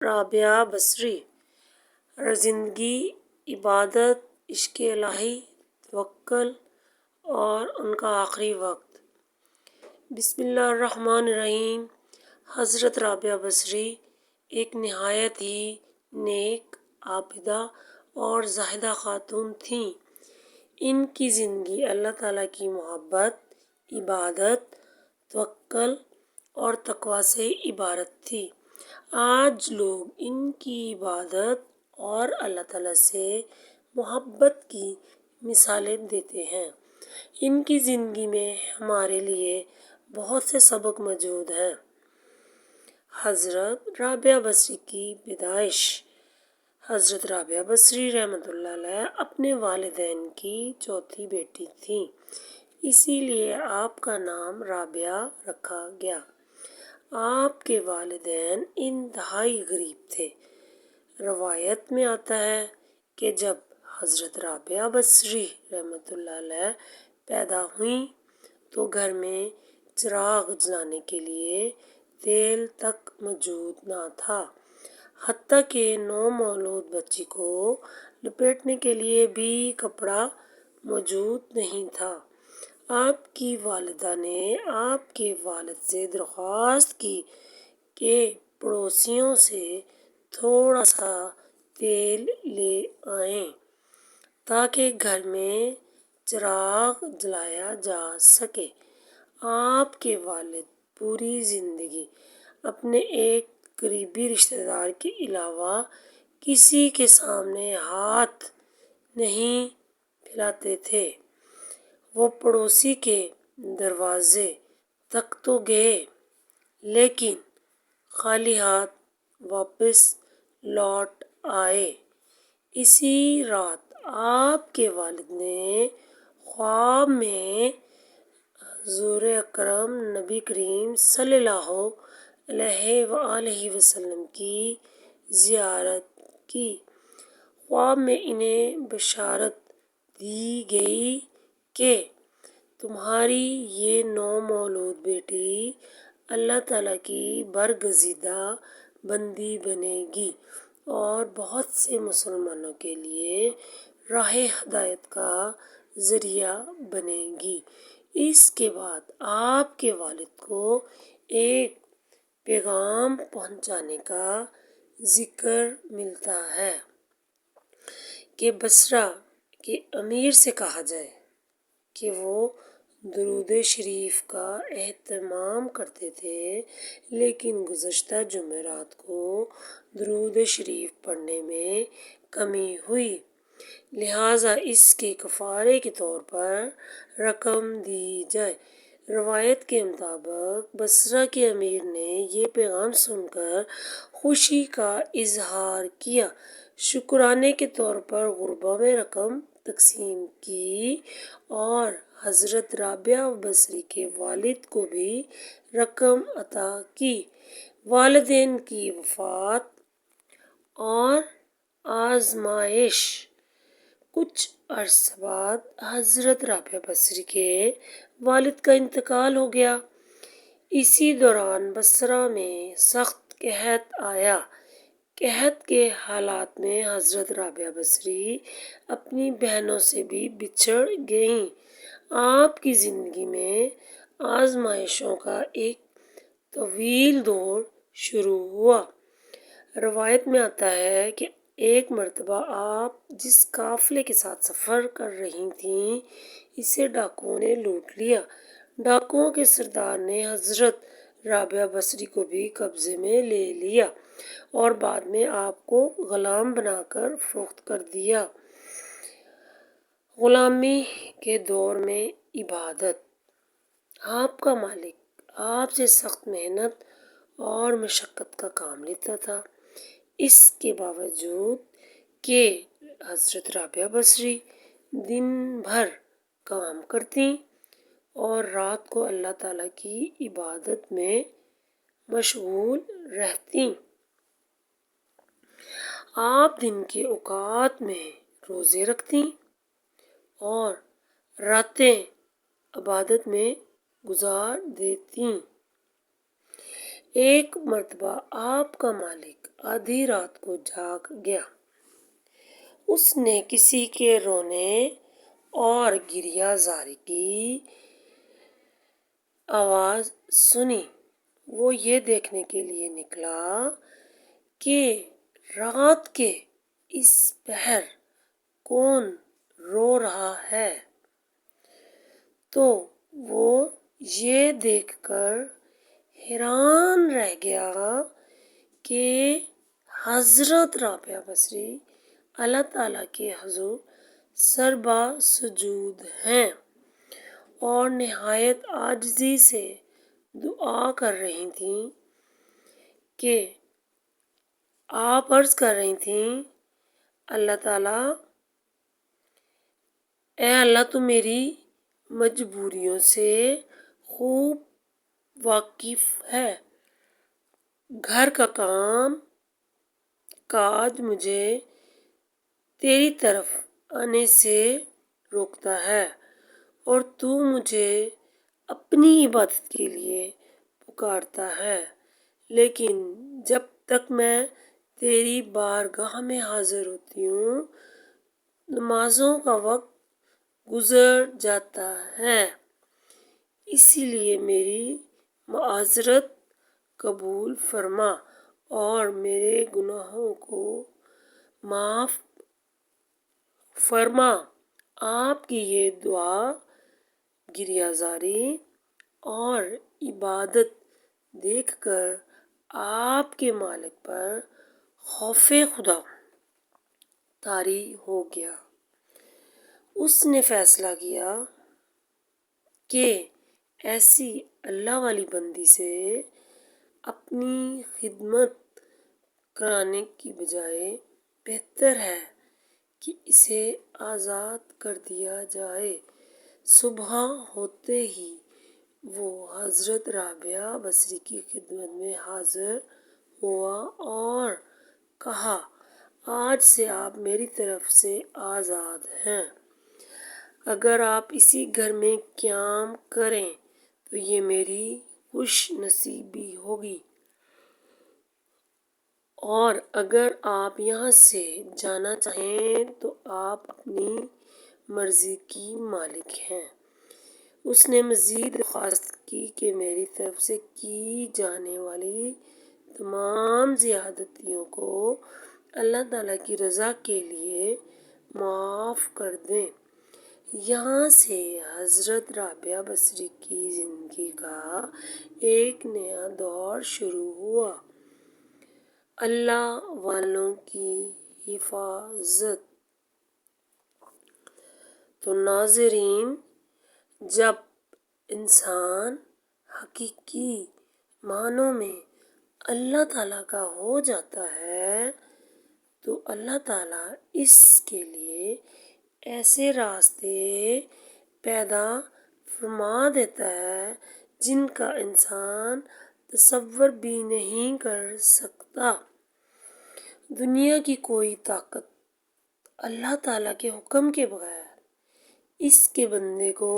رابعہ بصری، زندگی، عبادت، عشق الہی، توکل اور ان کا آخری وقت۔ بسم اللہ الرحمن الرحیم۔ حضرت رابعہ بصری ایک نہایت ہی نیک، عابدہ اور زاہدہ خاتون تھیں۔ ان کی زندگی اللہ تعالیٰ کی محبت، عبادت، توکل اور تقویٰ سے عبارت تھی۔ آج لوگ ان کی عبادت اور اللہ تعالیٰ سے محبت کی مثالیں دیتے ہیں۔ ان کی زندگی میں ہمارے لیے بہت سے سبق موجود ہیں۔ حضرت رابعہ بصری کی پیدائش۔ حضرت رابعہ بصری رحمۃ اللہ علیہ اپنے والدین کی چوتھی بیٹی تھیں، اسی لیے آپ کا نام رابعہ رکھا گیا۔ آپ کے والدین انتہائی غریب تھے۔ روایت میں آتا ہے کہ جب حضرت رابعہ بصری رحمۃ اللہ علیہ پیدا ہوئیں تو گھر میں چراغ جلانے کے لیے تیل تک موجود نہ تھا، حتیٰ کہ نومولود بچی کو لپیٹنے کے لیے بھی کپڑا موجود نہیں تھا۔ آپ کی والدہ نے آپ کے والد سے درخواست کی کہ پڑوسیوں سے تھوڑا سا تیل لے آئیں تاکہ گھر میں چراغ جلایا جا سکے۔ آپ کے والد پوری زندگی اپنے ایک قریبی رشتہ دار کے علاوہ کسی کے سامنے ہاتھ نہیں پھیلاتے تھے۔ وہ پڑوسی کے دروازے تک تو گئے لیکن خالی ہاتھ واپس لوٹ آئے۔ اسی رات آپ کے والد نے خواب میں حضور اکرم نبی کریم صلی اللہ علیہ وآلہ وسلم کی زیارت کی۔ خواب میں انہیں بشارت دی گئی کہ تمہاری یہ نومولود بیٹی اللہ تعالیٰ کی برگزیدہ بندی بنے گی اور بہت سے مسلمانوں کے لیے راہ ہدایت کا ذریعہ بنے گی۔ اس کے بعد آپ کے والد کو ایک پیغام پہنچانے کا ذکر ملتا ہے کہ بصرہ کے امیر سے کہا جائے کہ وہ درود شریف کا اہتمام کرتے تھے لیکن گزشتہ جمعرات کو درود شریف پڑھنے میں کمی ہوئی، لہٰذا اس کے کفارے کے طور پر رقم دی جائے۔ روایت کے مطابق بصرہ کے امیر نے یہ پیغام سن کر خوشی کا اظہار کیا، شکرانے کے طور پر غربا میں رقم تقسیم کی اور حضرت رابعہ بصری کے والد کو بھی رقم عطا کی۔ والدین کی وفات اور آزمائش۔ کچھ عرصہ بعد حضرت رابعہ بصری کے والد کا انتقال ہو گیا۔ اسی دوران بصرہ میں سخت قحط آیا۔ قحط کے حالات میں حضرت رابعہ بصری اپنی بہنوں سے بھی بچھڑ گئیں۔ آپ کی زندگی میں آزمائشوں کا ایک طویل دور شروع ہوا۔ روایت میں آتا ہے کہ ایک مرتبہ آپ جس قافلے کے ساتھ سفر کر رہی تھیں اسے ڈاکوؤں نے لوٹ لیا۔ ڈاکوؤں کے سردار نے حضرت رابعہ بصری کو بھی قبضے میں لے لیا اور بعد میں آپ کو غلام بنا کر فروخت کر دیا۔ غلامی کے دور میں عبادت۔ آپ کا مالک آپ سے سخت محنت اور مشقت کا کام لیتا تھا، اس کے باوجود کہ حضرت رابعہ بصری دن بھر کام کرتیں اور رات کو اللہ تعالیٰ کی عبادت میں مشغول رہتیں۔ آپ دن کے اوقات میں روزے رکھتیں اور راتیں عبادت میں گزار دیتیں۔ ایک مرتبہ آپ کا مالک آدھی رات کو جاگ گیا۔ اس نے کسی کے رونے اور گریہ زاری کی آواز سنی۔ وہ یہ دیکھنے کے لیے نکلا کہ رات کے اس پہر کون رو رہا ہے، تو وہ یہ دیکھ کر حیران رہ گیا کہ حضرت رابعہ بصری اللہ تعالیٰ کے حضور سربا سجود ہیں اور نہایت عاجزی سے دعا کر رہی تھیں کہ آپ عرض کر رہی تھیں، اللہ تعالیٰ، اے اللہ، تو میری مجبوریوں سے خوب واقف ہے۔ گھر کا کام کاج مجھے تیری طرف آنے سے روکتا ہے اور تو مجھے اپنی عبادت کے لیے پکارتا ہے، لیکن جب تک میں تیری بارگاہ میں حاضر ہوتی ہوں نمازوں کا وقت گزر جاتا ہے، اسی لیے میری معذرت قبول فرما اور میرے گناہوں کو معاف فرما۔ آپ کی یہ دعا، گریہ زاری اور عبادت دیکھ کر آپ کے مالک پر خوف خدا طاری ہو گیا۔ اس نے فیصلہ کیا کہ ایسی اللہ والی بندی سے اپنی خدمت کرانے کی بجائے بہتر ہے کہ اسے آزاد کر دیا جائے۔ صبح ہوتے ہی وہ حضرت رابعہ بصری کی خدمت میں حاضر ہوا اور کہا، آج سے آپ میری طرف سے آزاد ہیں۔ اگر آپ اسی گھر میں قیام کریں تو یہ میری خوش نصیبی ہوگی، اور اگر آپ یہاں سے جانا چاہیں تو آپ اپنی مرضی کی مالک ہیں۔ اس نے مزید درخواست کی کہ میری طرف سے کی جانے والی تمام زیادتیوں کو اللہ تعالیٰ کی رضا کے لیے معاف کر دیں۔ یہاں سے حضرت رابعہ بصری کی زندگی کا ایک نیا دور شروع ہوا۔ اللہ والوں کی حفاظت۔ تو ناظرین، جب انسان حقیقی معنوں میں اللہ تعالیٰ کا ہو جاتا ہے تو اللہ تعالیٰ اس کے لیے ایسے راستے پیدا فرما دیتا ہے جن کا انسان تصور بھی نہیں کر سکتا۔ دنیا کی کوئی طاقت اللہ تعالیٰ کے حکم کے بغیر اس کے بندے کو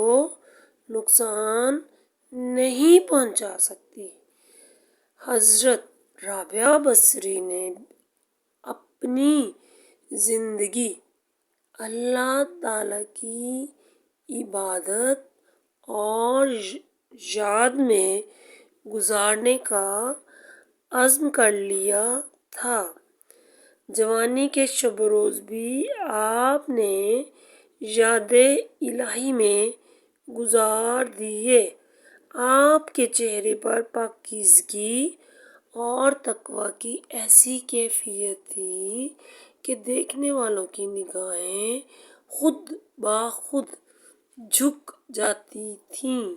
نقصان نہیں پہنچا سکتی۔ حضرت رابعہ بصری نے اپنی زندگی اللہ تعالیٰ کی عبادت اور یاد میں گزارنے کا عزم کر لیا تھا۔ جوانی کے شب و روز بھی آپ نے یاد الہی میں گزار دیے۔ آپ کے چہرے پر پاکیزگی اور تقویٰ کی ایسی کیفیت تھی کہ دیکھنے والوں کی نگاہیں خود بخود جھک جاتی تھیں۔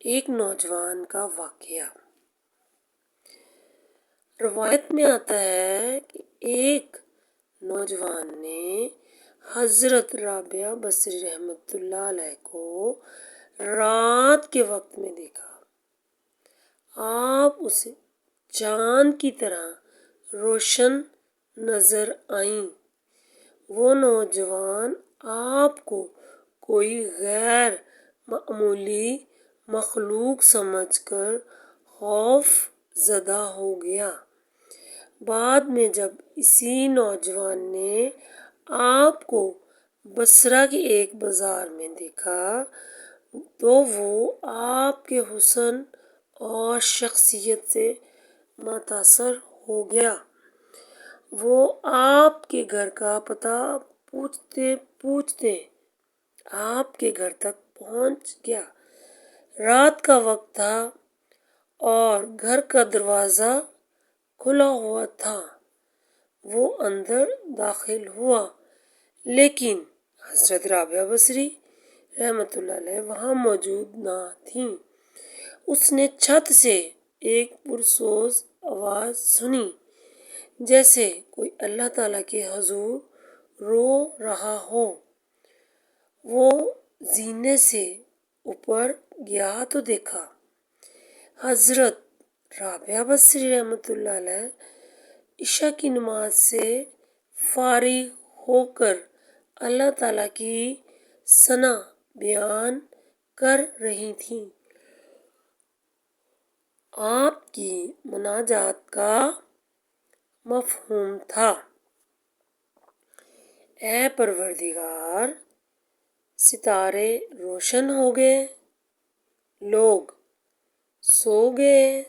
ایک نوجوان کا واقعہ۔ روایت میں آتا ہے کہ ایک نوجوان نے حضرت رابعہ بصری رحمۃ اللہ علیہ کو رات کے وقت میں دیکھا۔ آپ اسے چاند کی طرح روشن نظر آئیں۔ وہ نوجوان آپ کو کوئی غیر معمولی مخلوق سمجھ کر خوف زدہ ہو گیا۔ بعد میں جب اسی نوجوان نے آپ کو بصرہ کی ایک بازار میں دیکھا تو وہ آپ کے حسن اور شخصیت سے متاثر ہو گیا۔ وہ آپ کے گھر کا پتہ پوچھتے پوچھتے آپ کے گھر تک پہنچ گیا۔ رات کا وقت تھا اور گھر کا دروازہ کھلا ہوا تھا۔ وہ اندر داخل ہوا لیکن حضرت رابعہ بصری رحمۃ اللہ علیہ وہاں موجود نہ تھیں۔ اس نے چھت سے ایک پرسوز آواز سنی، جیسے کوئی اللہ تعالیٰ کے حضور رو رہا ہو۔ وہ زینے سے اوپر گیا تو دیکھا حضرت رابعہ بصری رحمۃ اللہ علیہ عشاء کی نماز سے فارغ ہو کر اللہ تعالیٰ کی ثنا بیان کر رہی تھیں۔ آپ کی مناجات کا مفہوم تھا: اے پروردگار، ستارے روشن ہو گئے، لوگ سو گئے،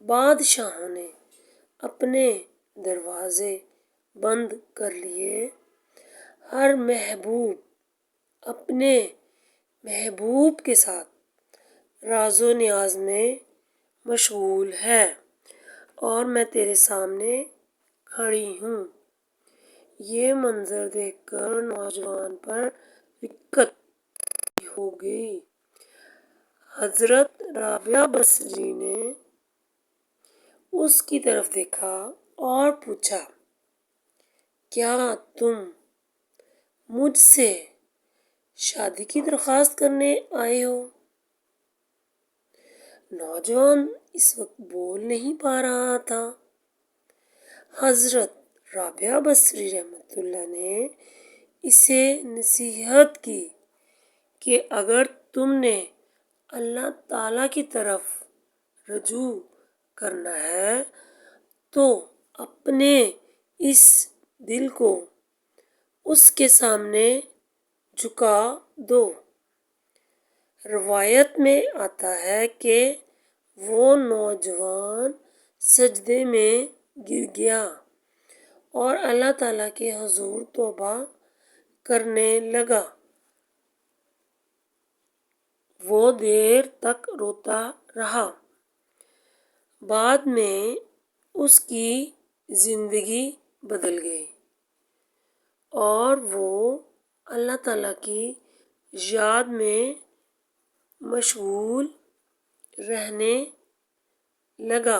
بادشاہوں نے اپنے دروازے بند کر لیے، ہر محبوب اپنے محبوب کے ساتھ راز و نیاز میں مشغول ہے اور میں تیرے سامنے کھڑی ہوں۔ یہ منظر دیکھ کر نوجوان پر رقت ہو گئی۔ حضرت رابعہ بصری نے اس کی طرف دیکھا اور پوچھا، کیا تم مجھ سے شادی کی درخواست کرنے آئے ہو؟ نوجوان اس وقت بول نہیں پا رہا تھا۔ حضرت رابعہ بصری رحمۃ اللہ نے اسے نصیحت کی کہ اگر تم نے اللہ تعالیٰ کی طرف رجوع کرنا ہے تو اپنے اس دل کو اس کے سامنے جھکا دو۔ روایت میں آتا ہے کہ وہ نوجوان سجدے میں گر گیا اور اللہ تعالیٰ کے حضور توبہ کرنے لگا۔ وہ دیر تک روتا رہا۔ بعد میں اس کی زندگی بدل گئی اور وہ اللہ تعالیٰ کی یاد میں مشغول رہنے لگا۔